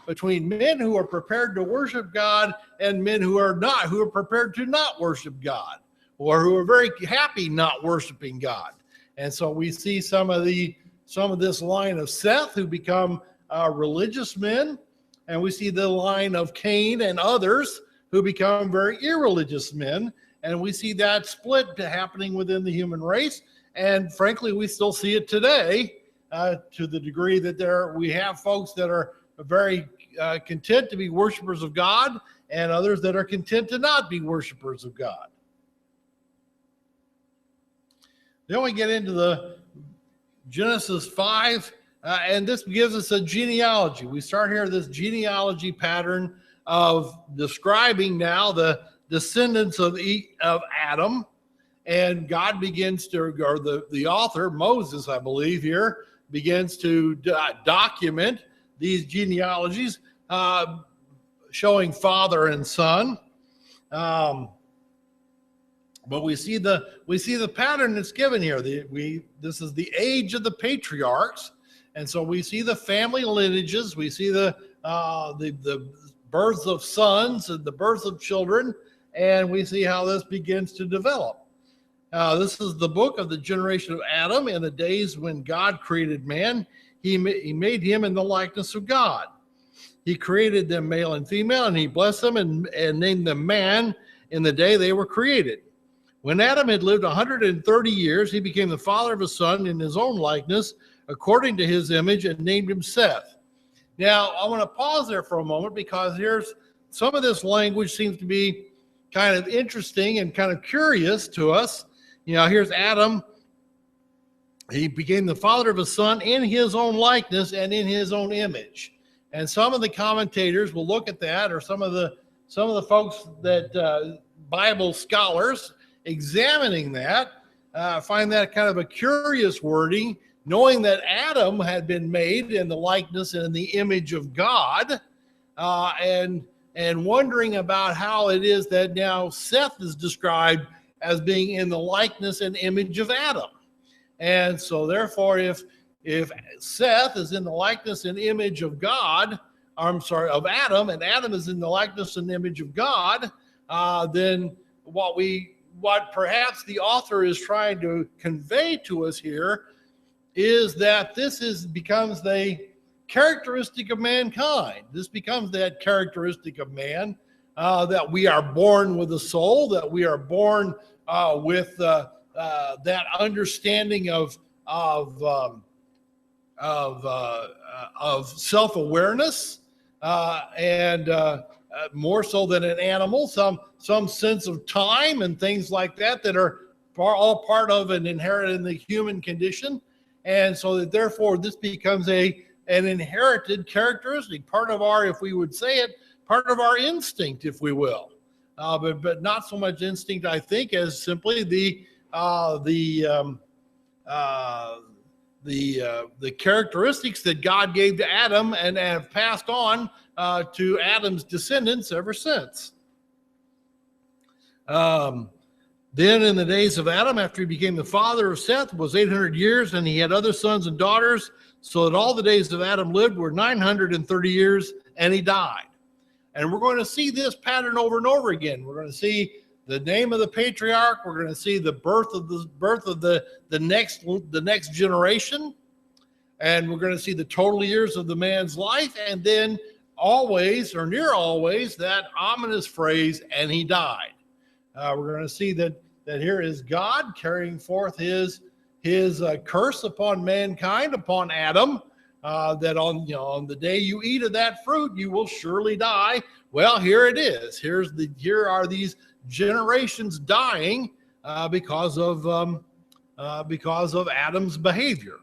between men who are prepared to worship God and men who are not, who are prepared to not worship God, or who are very happy not worshiping God. And so we see some of this line of Seth who become religious men, and we see the line of Cain and others who become very irreligious men, and we see that split happening within the human race. And frankly, we still see it today to the degree that we have folks that are very content to be worshipers of God, and others that are content to not be worshipers of God. Then we get into the Genesis 5, and this gives us a genealogy. We start here this genealogy pattern of describing now the descendants of Adam, and God begins to, or the author, Moses, I believe here, begins to document these genealogies, showing father and son. But we see the pattern that's given here. This is the age of the patriarchs, and so we see the family lineages. We see the births of sons and the birth of children, and we see how this begins to develop. This is the book of the generation of Adam. In the days when God created man, he made him in the likeness of God. He created them male and female, and he blessed them and named them man in the day they were created. When Adam had lived 130 years, he became the father of a son in his own likeness, according to his image, and named him Seth. Now, I want to pause there for a moment, because here's some of this language seems to be kind of interesting and kind of curious to us. You know, here's Adam. He became the father of a son in his own likeness and in his own image. And some of the commentators will look at that, or some of the folks that Bible scholars examining that find that kind of a curious wording, knowing that Adam had been made in the likeness and in the image of God, and wondering about how it is that now Seth is described as being in the likeness and image of Adam. And so therefore, if Seth is in the likeness and image of God, of Adam, and Adam is in the likeness and image of God, then what perhaps the author is trying to convey to us here is that becomes the characteristic of mankind. This becomes that characteristic of man, that we are born with a soul, that we are born with that understanding of self-awareness, and more so than an animal, some sense of time and things like that are all part of and inherent in the human condition. And so that therefore this becomes an inherited characteristic, part of our, if we would say it, part of our instinct, if we will. But not so much instinct, I think, as simply the characteristics that God gave to Adam and have passed on to Adam's descendants ever since. Then in the days of Adam, after he became the father of Seth, was 800 years, and he had other sons and daughters, so that all the days of Adam lived were 930 years, and he died. And we're going to see this pattern over and over again. We're going to see the name of the patriarch. We're going to see the birth of the next generation, and we're going to see the total years of the man's life, and then always or near always that ominous phrase, and he died. We're going to see that here is God carrying forth his curse upon mankind, upon Adam, that on the day you eat of that fruit, you will surely die. Well, here it is. Here are these generations dying because of Adam's behavior.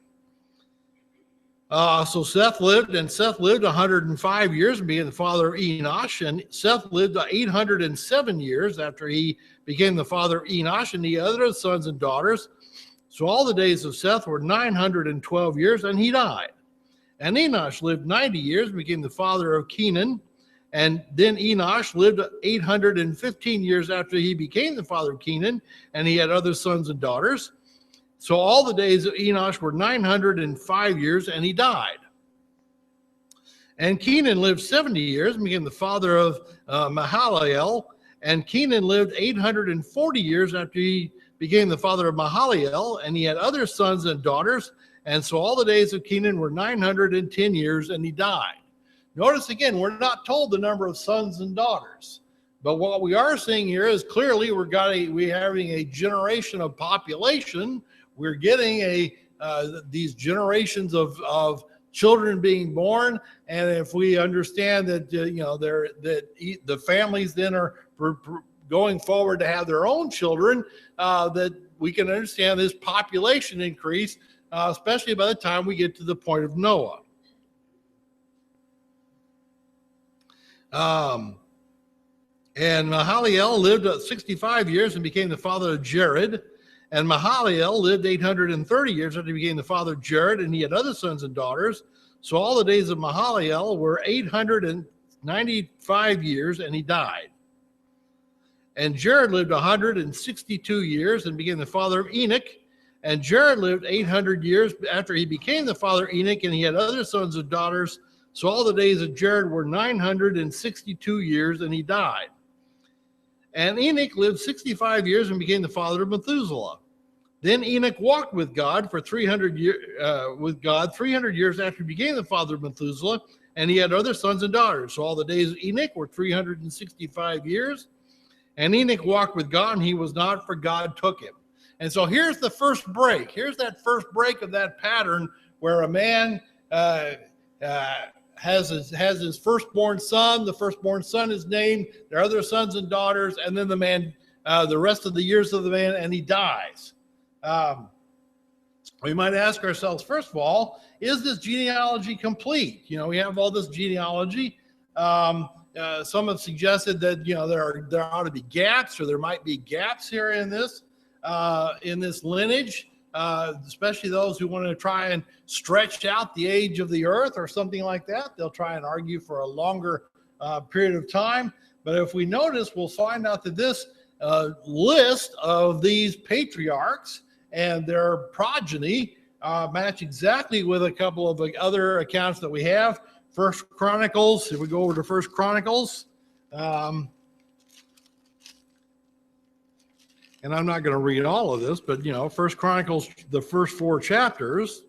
So Seth lived 105 years and became the father of Enosh, and Seth lived 807 years after he became the father of Enosh, and he had other sons and daughters. So all the days of Seth were 912 years, and he died. And Enosh lived 90 years and became the father of Kenan. And then Enosh lived 815 years after he became the father of Kenan, and he had other sons and daughters. So all the days of Enosh were 905 years, and he died. And Kenan lived 70 years and became the father of Mahalalel. And Kenan lived 840 years after he became the father of Mahalalel. And he had other sons and daughters. And so all the days of Kenan were 910 years, and he died. Notice again, we're not told the number of sons and daughters. But what we are seeing here is clearly we're having a generation of population. We're getting these generations of children being born, and if we understand that the families then are going forward to have their own children, that we can understand this population increase, especially by the time we get to the point of Noah. And Mahalalel lived 65 years and became the father of Jared. And Mahalalel lived 830 years after he became the father of Jared, and he had other sons and daughters. So all the days of Mahalalel were 895 years, and he died. And Jared lived 162 years and became the father of Enoch. And Jared lived 800 years after he became the father of Enoch, and he had other sons and daughters. So all the days of Jared were 962 years, and he died. And Enoch lived 65 years and became the father of Methuselah. Then Enoch walked with God for 300 years after he became the father of Methuselah, and he had other sons and daughters. So all the days of Enoch were 365 years. And Enoch walked with God, and he was not, for God took him. And so here's the first break. Here's that first break of that pattern where a man has his firstborn son. The firstborn son is named. There are other sons and daughters, and then the man, the rest of the years of the man, and he dies. We might ask ourselves, first of all, is this genealogy complete? We have all this genealogy. Some have suggested that there ought to be gaps, or there might be gaps here in this lineage. Especially those who want to try and stretch out the age of the earth or something like that. They'll try and argue for a longer period of time. But if we notice, we'll find out that this list of these patriarchs and their progeny match exactly with a couple of the other accounts that we have. First Chronicles, if we go over to First Chronicles, and I'm not going to read all of this, but First Chronicles, the first 4 chapters.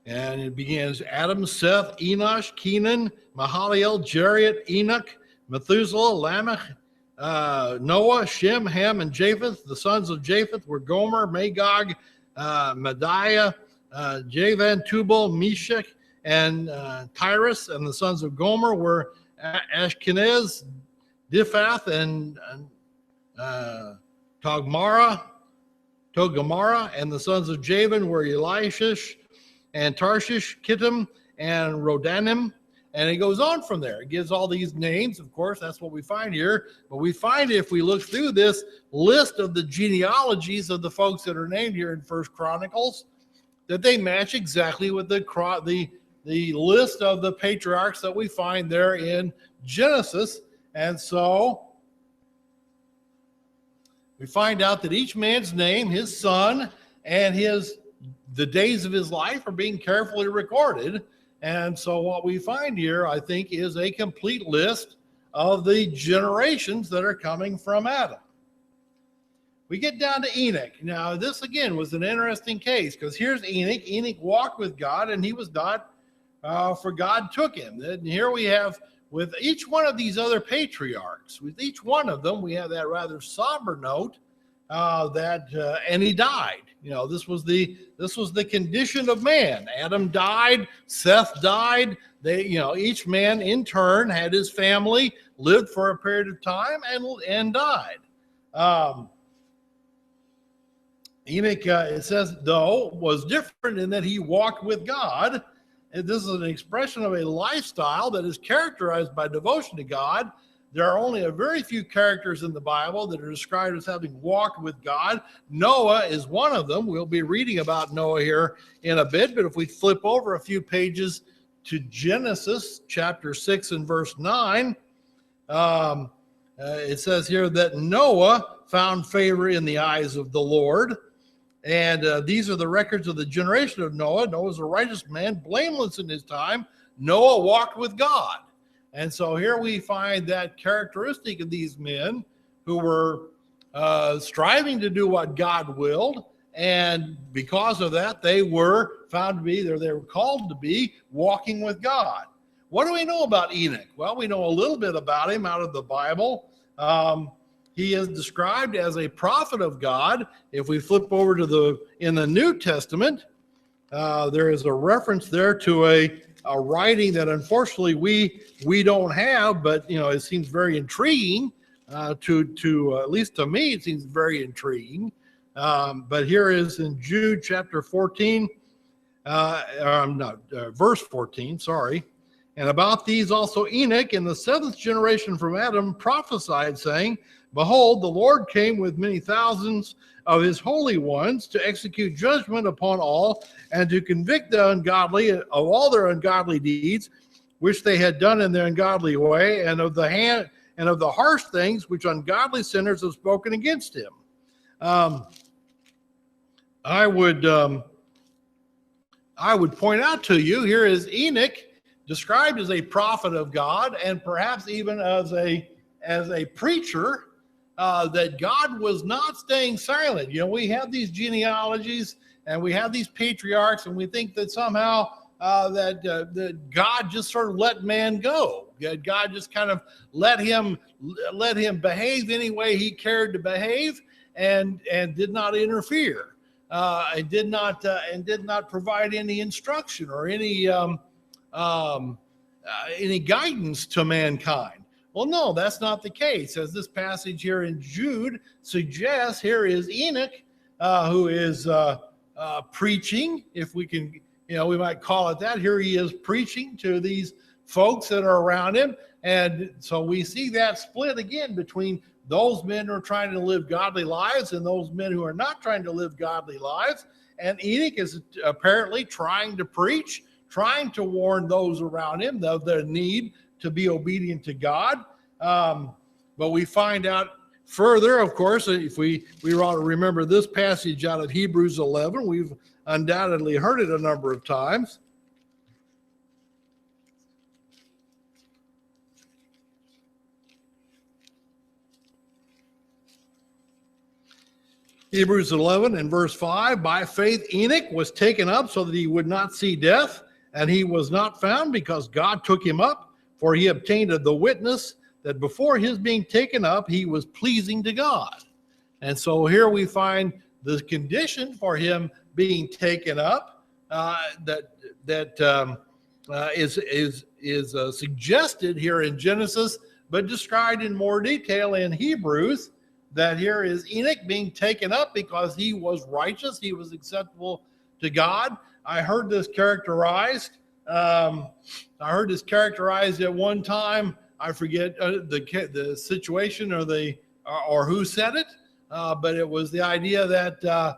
And it begins Adam, Seth, Enosh, Kenan, Mahalalel, Jared, Enoch, Methuselah, Lamech, Noah, Shem, Ham, and Japheth. The sons of Japheth were Gomer, Magog, Mediah, Javan, Tubal, Meshach, and Tyrus. And the sons of Gomer were Ashkenaz, Diphath, and Togarmah. And the sons of Javan were Elishish, and Tarshish, Kittim, and Rodanim. And it goes on from there. It gives all these names. Of course, that's what we find here. But we find, if we look through this list of the genealogies of the folks that are named here in First Chronicles, that they match exactly with the list of the patriarchs that we find there in Genesis. And so we find out that each man's name, his son, and the days of his life are being carefully recorded. And so what we find here, I think, is a complete list of the generations that are coming from Adam. We get down to Enoch. Now, this, again, was an interesting case, because here's Enoch. Enoch walked with God, and he was not, for God took him. And here we have, with each one of these other patriarchs, with each one of them, we have that rather somber note and he died. This was the condition of man. Adam died, Seth died. Each man in turn had his family, lived for a period of time, and died. Enoch, it says, though, was different in that he walked with God. And this is an expression of a lifestyle that is characterized by devotion to God. There are only a very few characters in the Bible that are described as having walked with God. Noah is one of them. We'll be reading about Noah here in a bit, but if we flip over a few pages to Genesis chapter 6 and verse 9, It says here that Noah found favor in the eyes of the Lord. And these are the records of the generation of Noah. Noah was a righteous man, blameless in his time. Noah walked with God. And so here we find that characteristic of these men who were striving to do what God willed. And because of that, they were found to be, they were called to be walking with God. What do we know about Enoch? Well, we know a little bit about him out of the Bible. He is described as a prophet of God. If we flip over to in the New Testament, there is a reference there to a writing that unfortunately we don't have, but it seems very intriguing to at least to me. It seems very intriguing. But here is in Jude chapter 14, verse 14. Sorry. And about these also Enoch in the seventh generation from Adam prophesied, saying, Behold, the Lord came with many thousands of his holy ones to execute judgment upon all and to convict the ungodly of all their ungodly deeds, which they had done in their ungodly way, and of the harsh things which ungodly sinners have spoken against him. I would point out to you, here is Enoch described as a prophet of God, and perhaps even as a preacher, that God was not staying silent. We have these genealogies and we have these patriarchs, and we think that somehow that God just sort of let man go. God just kind of let him behave any way he cared to behave, and did not interfere, and did not provide any instruction or any guidance to mankind. Well, no, that's not the case. As this passage here in Jude suggests, here is Enoch, who is preaching, if we can, we might call it that. Here he is preaching to these folks that are around him. And so we see that split again between those men who are trying to live godly lives and those men who are not trying to live godly lives. And Enoch is apparently trying to preach, trying to warn those around him of their need to be obedient to God. But we find out further, of course, if we ought to remember this passage out of Hebrews 11. We've undoubtedly heard it a number of times. Hebrews 11 and verse 5, by faith Enoch was taken up so that he would not see death, and he was not found because God took him up. For he obtained the witness that before his being taken up, he was pleasing to God. And so here we find the condition for him being taken up is suggested here in Genesis, but described in more detail in Hebrews. That here is Enoch being taken up because he was righteous, he was acceptable to God. I heard this characterized. At one time. I forget the situation or who said it, but it was the idea that the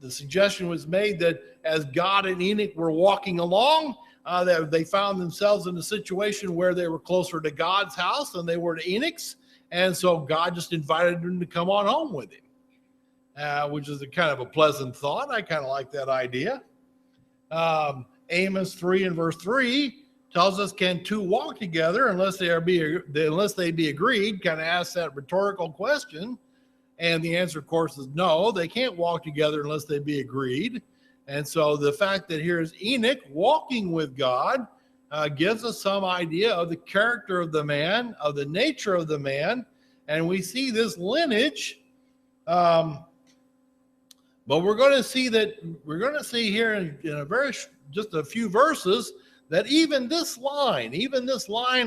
suggestion was made that as God and Enoch were walking along, that they found themselves in a situation where they were closer to God's house than they were to Enoch's, and so God just invited them to come on home with him, which is a kind of a pleasant thought. I kind of like that idea. Amos 3 and verse 3 tells us, can two walk together unless they be agreed? Kind of asks that rhetorical question. And the answer, of course, is no, they can't walk together unless they be agreed. And so the fact that here's Enoch walking with God gives us some idea of the character of the man, of the nature of the man. And we see this lineage. But we're going to see here in just a few verses that even this line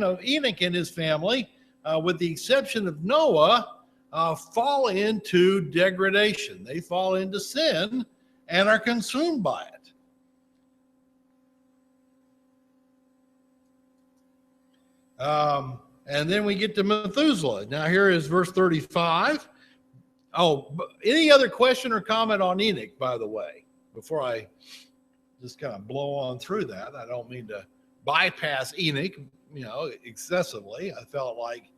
of Enoch and his family, with the exception of Noah, fall into degradation. They fall into sin and are consumed by it. And then we get to Methuselah. Now here is verse 35. Oh, any other question or comment on Enoch, by the way, before I just kind of blow on through that? I don't mean to bypass Enoch, excessively. I felt like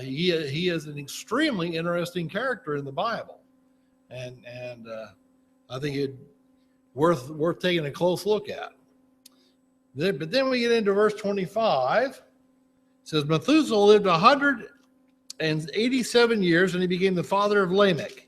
He is an extremely interesting character in the Bible, and I think it worth taking a close look at. But then we get into verse 25. It says, Methuselah lived 187 years, and he became the father of Lamech.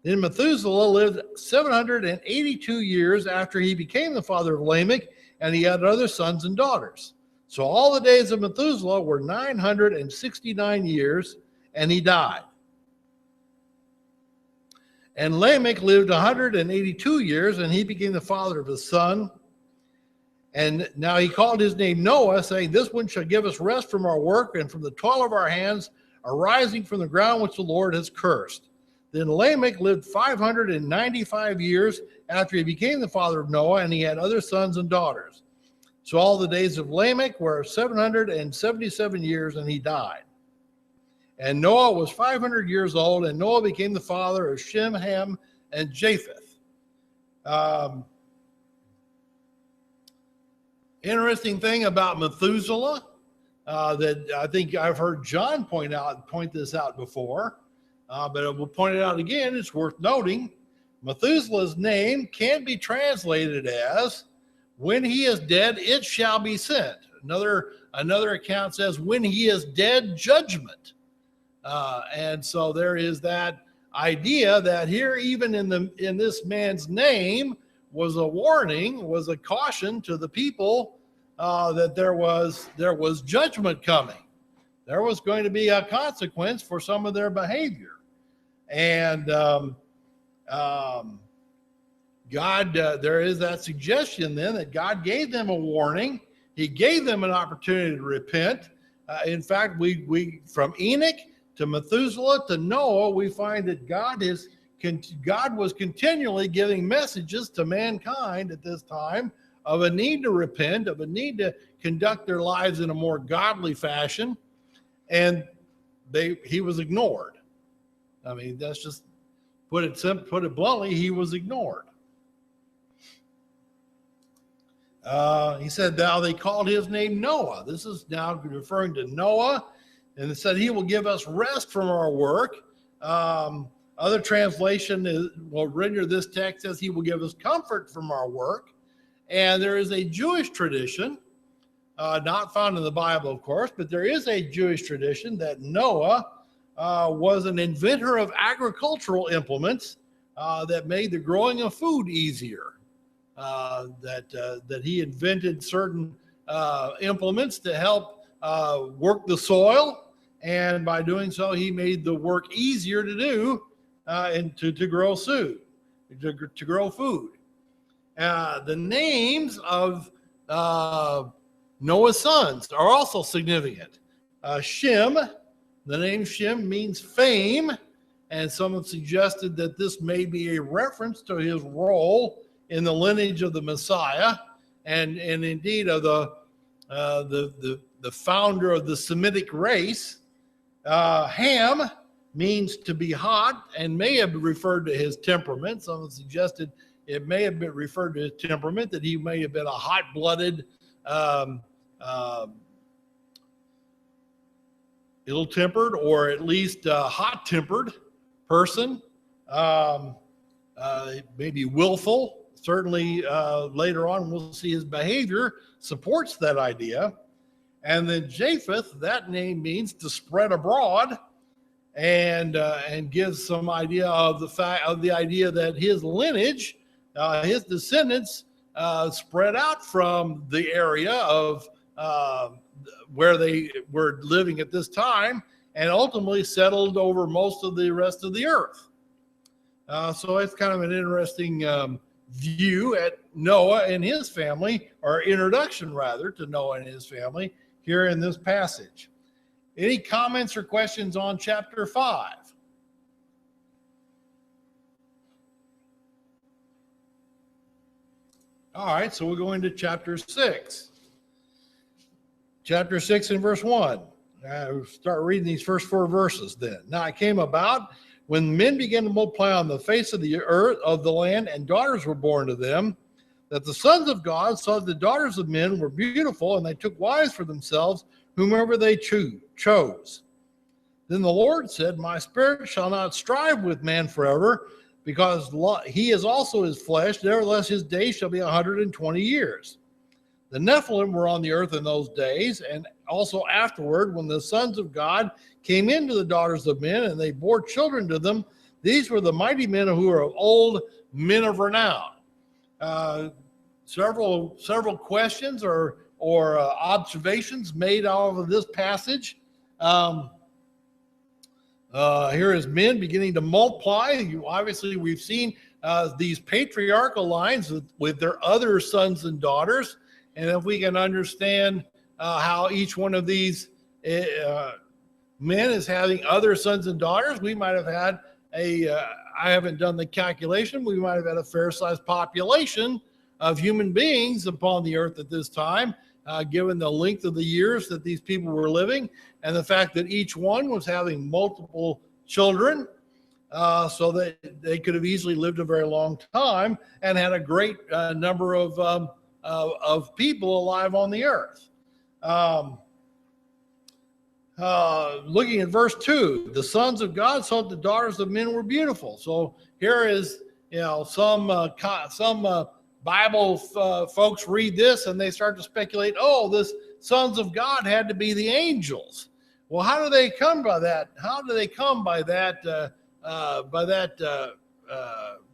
Then Methuselah lived 782 years after he became the father of Lamech, and he had other sons and daughters. So all the days of Methuselah were 969 years, and he died. And Lamech lived 182 years, and he became the father of his son. And now he called his name Noah, saying, This one shall give us rest from our work and from the toil of our hands, arising from the ground which the Lord has cursed. Then Lamech lived 595 years after he became the father of Noah, and he had other sons and daughters. So all the days of Lamech were 777 years, and he died. And Noah was 500 years old, and Noah became the father of Shem, Ham, and Japheth. Interesting thing about Methuselah that I think I've heard John point this out before, but I will point it out again. It's worth noting. Methuselah's name can be translated as, when he is dead, it shall be sent. Another account says, when he is dead, judgment. And so there is that idea that here, even in this man's name, was a warning, was a caution to the people that there was judgment coming. There was going to be a consequence for some of their behavior. And God, there is that suggestion then that God gave them a warning. He gave them an opportunity to repent. In fact, we from Enoch to Methuselah to Noah, we find that God was continually giving messages to mankind at this time of a need to repent, of a need to conduct their lives in a more godly fashion, and he was ignored. I mean, that's just put it bluntly, he was ignored. He said, now they called his name Noah. This is now referring to Noah, and it said he will give us rest from our work. Other translation will render this text as he will give us comfort from our work. And there is a Jewish tradition, not found in the Bible, of course, but there is a Jewish tradition that Noah was an inventor of agricultural implements that made the growing of food easier. That he invented certain implements to help work the soil, and by doing so, he made the work easier to do and to grow food. To grow food. The names of Noah's sons are also significant. Shem, the name Shem means fame, and some have suggested that this may be a reference to his role in the lineage of the Messiah, and indeed of the founder of the Semitic race. Ham means to be hot, and may have referred to his temperament. Some have suggested it may have been referred to his temperament, that he may have been a hot-blooded, ill-tempered, or at least hot-tempered person, maybe willful. Certainly, later on, we'll see his behavior supports that idea. And then Japheth, that name means to spread abroad, and gives some idea of the idea that his lineage, his descendants, spread out from the area of where they were living at this time, and ultimately settled over most of the rest of the earth. So it's kind of an interesting view at Noah and his family, or introduction rather to Noah and his family here in this passage. Any comments or questions on chapter 5? All right, so we'll go into chapter 6. Chapter 6 and verse 1. We'll start reading these first 4 verses then. Now it came about, when men began to multiply on the face of the earth, of the land, and daughters were born to them, that the sons of God saw that the daughters of men were beautiful, and they took wives for themselves, whomever they chose. Then the Lord said, my spirit shall not strive with man forever, because he is also his flesh. Nevertheless, his days shall be 120 years. The Nephilim were on the earth in those days, and also afterward, when the sons of God came into the daughters of men, and they bore children to them. These were the mighty men who were of old, men of renown. Several questions or observations made out of this passage. Here is men beginning to multiply. Obviously, we've seen these patriarchal lines with their other sons and daughters. And if we can understand how each one of these men is having other sons and daughters, we might have had I haven't done the calculation, we might have had a fair-sized population of human beings upon the earth at this time, given the length of the years that these people were living and the fact that each one was having multiple children, so that they could have easily lived a very long time and had a great number of people alive on the earth. Looking at verse 2, the sons of God saw that the daughters of men were beautiful. So here is, some Bible folks read this and they start to speculate, this sons of God had to be the angels. Well, how do they come by that? How do they come by that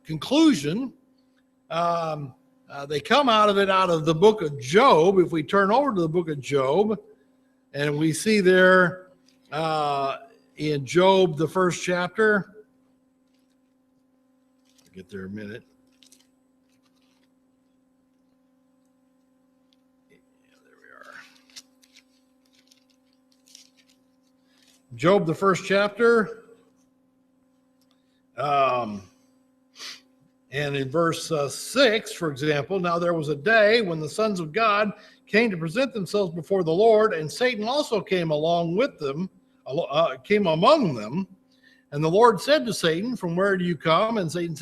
conclusion? They come out of the book of Job. If we turn over to the book of Job, and we see there in Job, the first chapter, I'll get there in a minute. Job, the first chapter, and in verse 6, for example, now there was a day when the sons of God came to present themselves before the Lord, and Satan also came along with them, came among them. And the Lord said to Satan, from where do you come? And Satan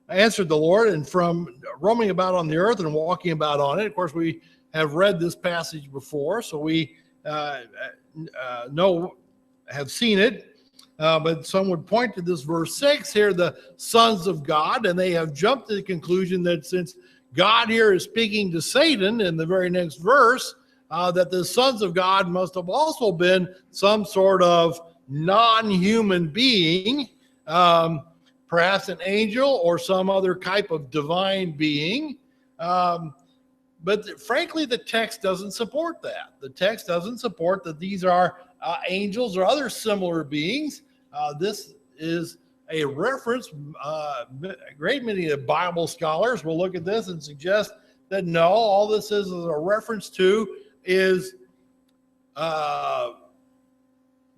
answered the Lord, and from roaming about on the earth and walking about on it. Of course, we have read this passage before, so we have seen it, but some would point to this verse 6 here, the sons of God, and they have jumped to the conclusion that since God here is speaking to Satan in the very next verse, that the sons of God must have also been some sort of non-human being, perhaps an angel or some other type of divine being. But frankly, the text doesn't support that. The text doesn't support that these are angels or other similar beings. This is a reference. A great many of Bible scholars will look at this and suggest that no, all this is a reference to is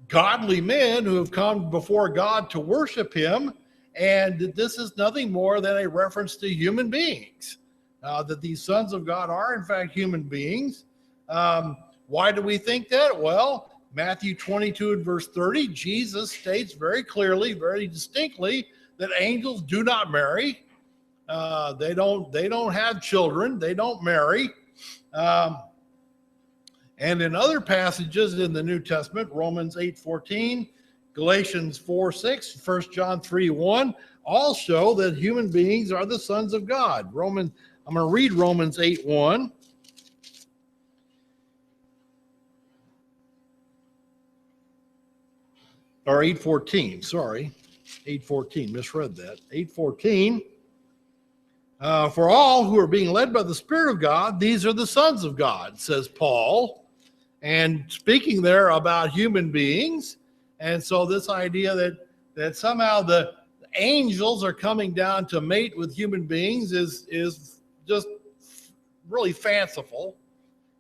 godly men who have come before God to worship him, and that this is nothing more than a reference to human beings. That these sons of God are, in fact, human beings. Why do we think that? Well, Matthew 22 and verse 30, Jesus states very clearly, very distinctly, that angels do not marry. They don't have children. They don't marry. And in other passages in the New Testament, Romans 8:14, Galatians 4:6, 1 John 3:1, all show that human beings are the sons of God. I'm going to read Romans 8:1. Or 8:14, sorry. 8:14, misread that. 8:14. For all who are being led by the Spirit of God, these are the sons of God, says Paul. And speaking there about human beings. And so this idea that somehow the angels are coming down to mate with human beings is just really fanciful.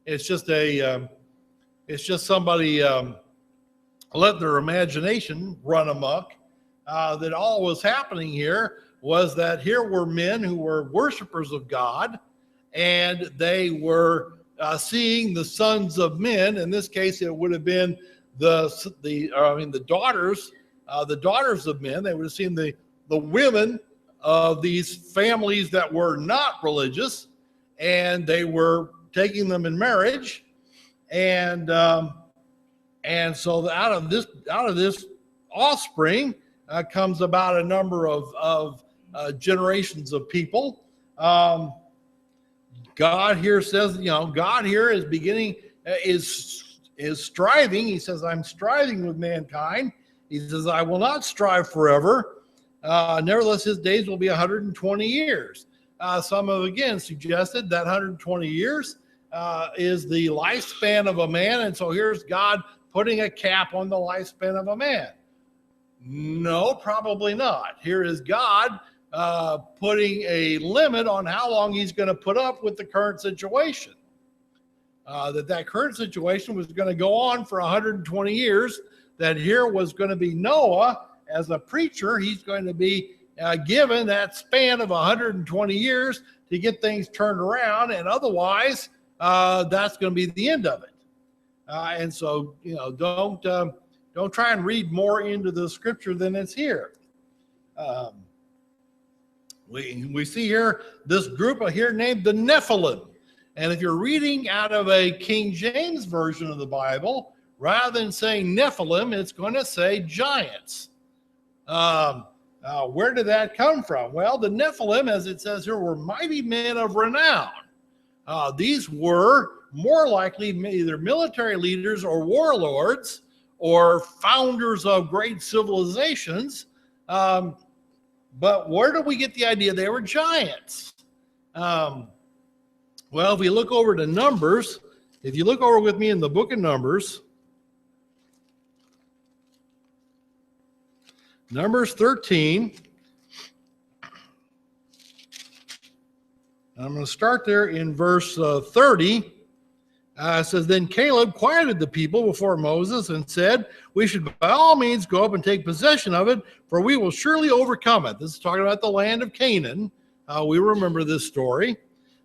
It's just somebody let their imagination run amok. That all was happening here was that here were men who were worshipers of God, and they were seeing the sons of men. In this case, it would have been the daughters of men. They would have seen the women of these families that were not religious, and they were taking them in marriage, and And so out of this offspring comes about a number of generations of people. God here says, God here is beginning, is striving. He says, I'm striving with mankind. He says, I will not strive forever. Nevertheless, his days will be 120 years. Some have again suggested that 120 years is the lifespan of a man. And so here's God putting a cap on the lifespan of a man. No, probably not. Here is God putting a limit on how long he's going to put up with the current situation. That current situation was going to go on for 120 years. That here was going to be Noah as a preacher. He's going to be given that span of 120 years to get things turned around, and otherwise, that's going to be the end of it. And so, don't try and read more into the scripture than it's here. We see here this group here named the Nephilim. And if you're reading out of a King James version of the Bible, rather than saying Nephilim, it's going to say giants. Where did that come from? Well, the Nephilim, as it says here, were mighty men of renown. These were more likely either military leaders or warlords or founders of great civilizations. But where do we get the idea they were giants? Well, if we look over to Numbers, if you look over with me in the book of Numbers, Numbers 13, I'm going to start there in verse 30. It says, then Caleb quieted the people before Moses and said, we should by all means go up and take possession of it, for we will surely overcome it. This is talking about the land of Canaan. We remember this story.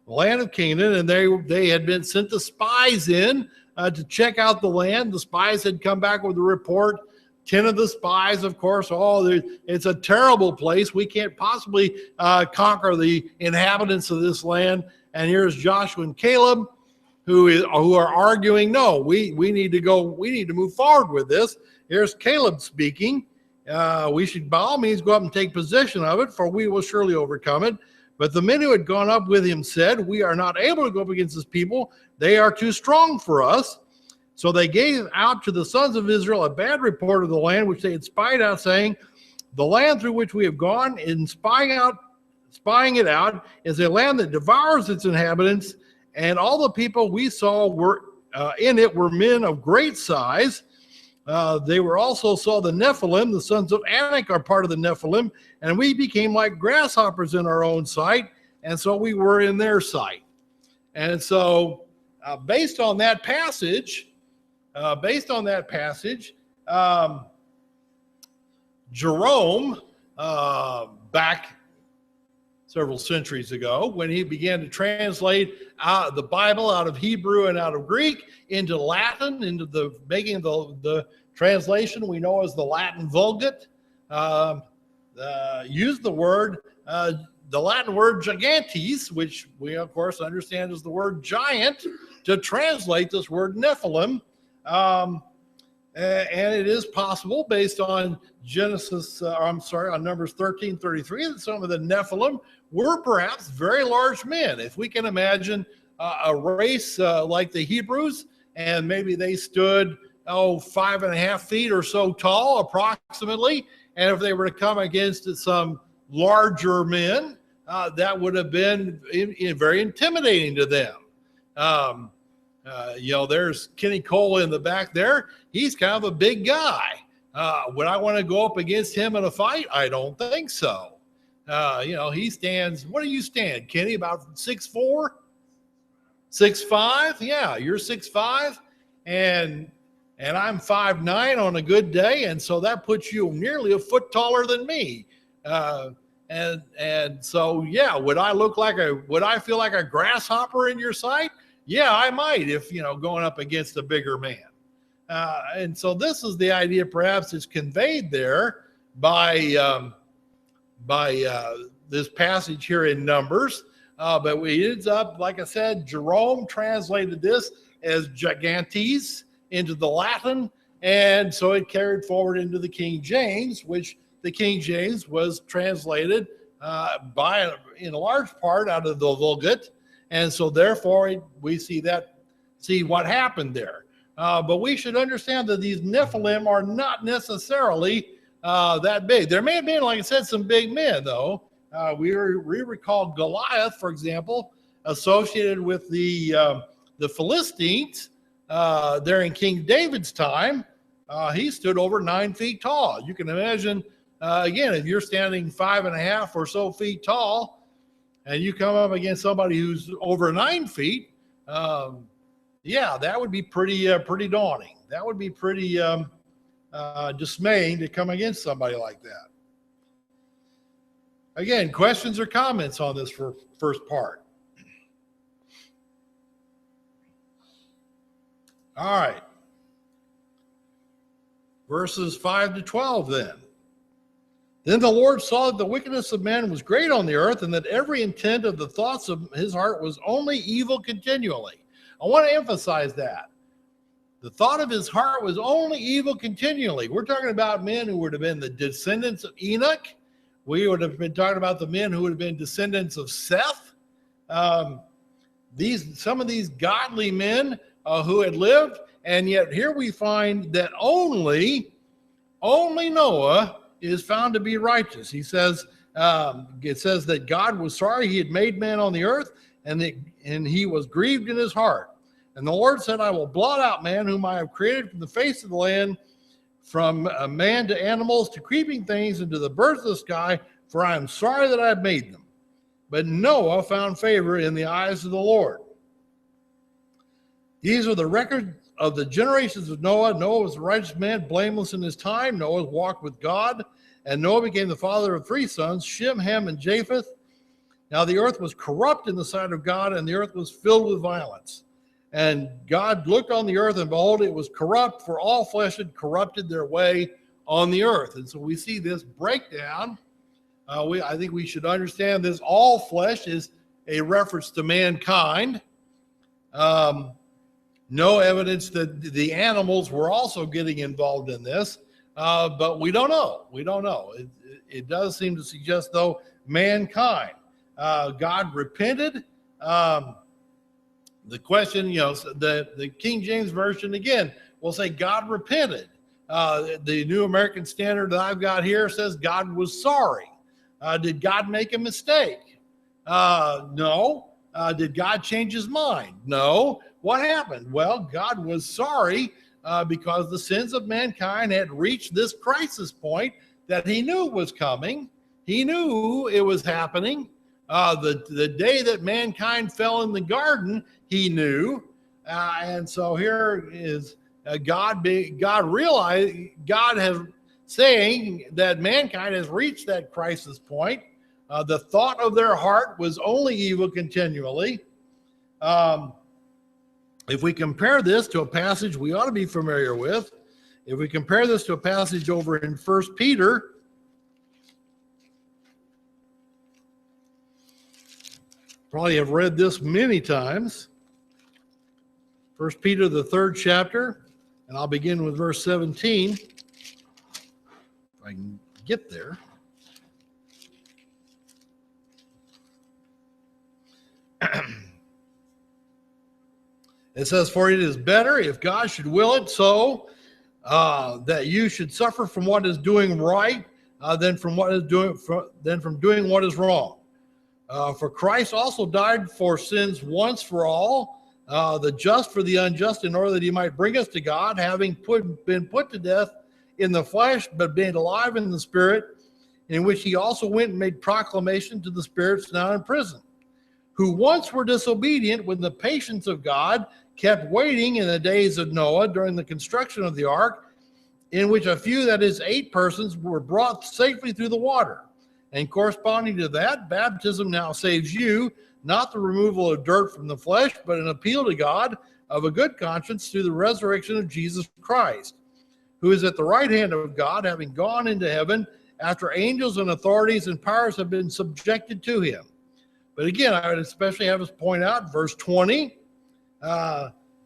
The land of Canaan, and they had been sent the spies in to check out the land. The spies had come back with a report. 10 of the spies, of course, it's a terrible place. We can't possibly conquer the inhabitants of this land. And here's Joshua and Caleb, who are arguing, no, we need to move forward with this. Here's Caleb speaking. We should by all means go up and take possession of it, for we will surely overcome it. But the men who had gone up with him said, we are not able to go up against this people. They are too strong for us. So they gave out to the sons of Israel a bad report of the land which they had spied out, saying, the land through which we have gone in spying it out is a land that devours its inhabitants, and all the people we saw were in it were men of great size. They were also saw the Nephilim, the sons of Anak are part of the Nephilim, and we became like grasshoppers in our own sight, and so we were in their sight. And so based on that passage, Jerome, back several centuries ago, when he began to translate the Bible out of Hebrew and out of Greek into Latin, into making the translation we know as the Latin Vulgate, used the Latin word gigantes, which we of course understand as the word giant, to translate this word Nephilim. And it is possible, based on on Numbers 13:33, that some of the Nephilim were perhaps very large men. If we can imagine a race like the Hebrews, and maybe they stood 5.5 feet or so tall, approximately, and if they were to come against some larger men, that would have been very intimidating to them. There's Kenny Cole in the back there. He's kind of a big guy. Would I want to go up against him in a fight? I don't think so. He stands, what do you stand, Kenny? About 6'4"? 6'5"? Yeah, you're 6'5", and I'm 5'9" on a good day, and so that puts you nearly a foot taller than me. And so, yeah, would I feel like a grasshopper in your sight? Yeah, I might, if, going up against a bigger man. And so this is the idea perhaps is conveyed there by this passage here in Numbers. But we ends up, like I said, Jerome translated this as gigantes into the Latin. And so it carried forward into the King James, which the King James was translated in a large part out of the Vulgate. And so therefore we see what happened there. But we should understand that these Nephilim are not necessarily that big. There may have been, like I said, some big men, though. We recall Goliath, for example, associated with the Philistines there in King David's time. He stood over 9 feet tall. You can imagine, again, if you're standing 5.5 or so feet tall, and you come up against somebody who's over 9 feet, yeah, that would be pretty daunting. That would be pretty dismaying to come against somebody like that. Again, questions or comments on this first part? All right. Verses 5 to 12 then. Then the Lord saw that the wickedness of man was great on the earth, and that every intent of the thoughts of his heart was only evil continually. I want to emphasize that. The thought of his heart was only evil continually. We're talking about men who would have been the descendants of Enoch. We would have been talking about the men who would have been descendants of Seth. Some of these godly men who had lived, and yet here we find that only Noah is found to be righteous. He says, it says that God was sorry he had made man on the earth, and he was grieved in his heart. And the Lord said, I will blot out man whom I have created from the face of the land, from man to animals to creeping things and to the birds of the sky, for I am sorry that I have made them. But Noah found favor in the eyes of the Lord. These are the records of the generations of Noah. Noah was a righteous man, blameless in his time. Noah walked with God, and Noah became the father of 3 sons, Shem, Ham, and Japheth. Now the earth was corrupt in the sight of God, and the earth was filled with violence. And God looked on the earth, and behold, it was corrupt, for all flesh had corrupted their way on the earth. And so we see this breakdown. I think we should understand this. All flesh is a reference to mankind. No evidence that the animals were also getting involved in this, but we don't know. We don't know. It does seem to suggest, though, mankind. God repented. The question, the King James Version, again, will say God repented. The New American Standard that I've got here says God was sorry. Did God make a mistake? No. Did God change his mind? No. What happened? Well, God was sorry because the sins of mankind had reached this crisis point that he knew was coming. He knew it was happening. The day that mankind fell in the garden, he knew. And so here is God has saying that mankind has reached that crisis point. The thought of their heart was only evil continually. If we compare this to a passage we ought to be familiar with, if we compare this to a passage over in 1 Peter, probably have read this many times. 1 Peter, the 3rd chapter, and I'll begin with verse 17. If I can get there. It says, for it is better if God should will it so that you should suffer from what is doing right than from doing what is wrong. For Christ also died for sins once for all, the just for the unjust, in order that he might bring us to God, having been put to death in the flesh, but being alive in the spirit, in which he also went and made proclamation to the spirits now in prison, who once were disobedient when the patience of God kept waiting in the days of Noah during the construction of the ark, in which a few, that is 8 persons, were brought safely through the water. And corresponding to that, baptism now saves you, not the removal of dirt from the flesh, but an appeal to God of a good conscience through the resurrection of Jesus Christ, who is at the right hand of God, having gone into heaven after angels and authorities and powers have been subjected to him. But again, I would especially have us point out verse 20.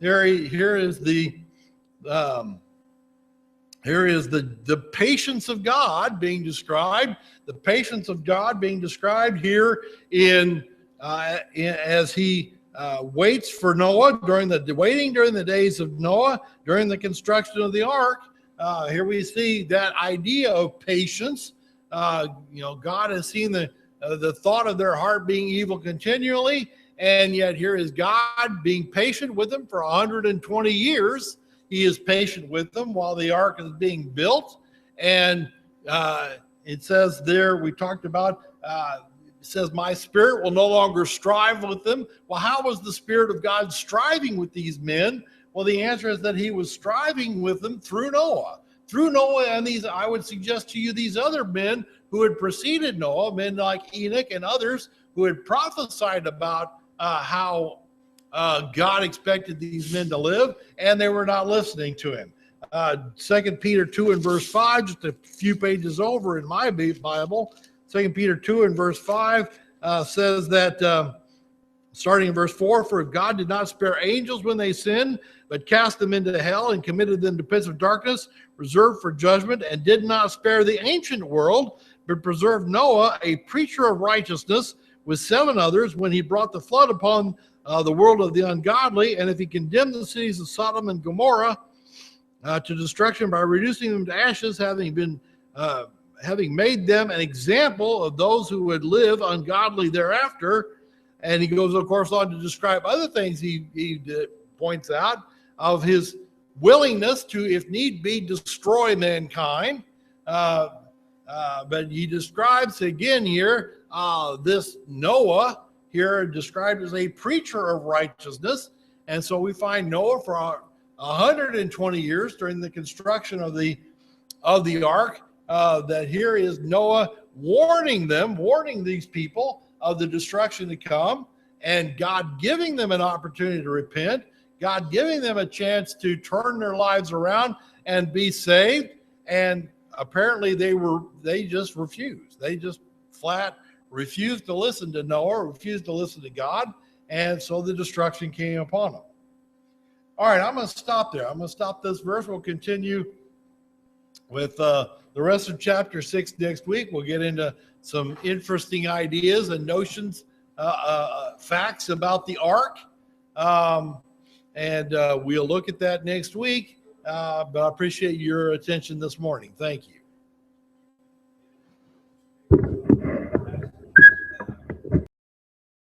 Here is the here is the patience of God being described. The patience of God being described here as he waits for Noah during the days of Noah during the construction of the ark. Here we see that idea of patience. God has seen the thought of their heart being evil continually, and yet here is God being patient with them for 120 years. He is patient with them while the ark is being built. And it says there, we talked about, it says, my spirit will no longer strive with them. Well, how was the Spirit of God striving with these men? Well, the answer is that he was striving with them through Noah. Through Noah and these, I would suggest to you, these other men who had preceded Noah, men like Enoch and others who had prophesied about how God expected these men to live, and they were not listening to him. 2 Peter 2 and verse 5, just a few pages over in my Bible, 2 Peter 2 and verse 5 says that, starting in verse 4, for God did not spare angels when they sinned, but cast them into hell and committed them to pits of darkness, reserved for judgment, and did not spare the ancient world, but preserved Noah, a preacher of righteousness, with 7 others, when he brought the flood upon the world of the ungodly. And if he condemned the cities of Sodom and Gomorrah to destruction by reducing them to ashes, having made them an example of those who would live ungodly thereafter. And he goes, of course, on to describe other things he points out of his willingness to, if need be, destroy mankind. But he describes again here this Noah here described as a preacher of righteousness. And so we find Noah for 120 years during the construction of the ark, that here is Noah warning these people of the destruction to come, and God giving them an opportunity to repent, God giving them a chance to turn their lives around and be saved. And apparently they just refused. They just flat refused to listen to Noah, refused to listen to God, and so the destruction came upon them. All right, I'm going to stop there. I'm going to stop this verse. We'll continue with the rest of chapter 6 next week. We'll get into some interesting ideas and notions, facts about the ark, and we'll look at that next week. But I appreciate your attention this morning. Thank you.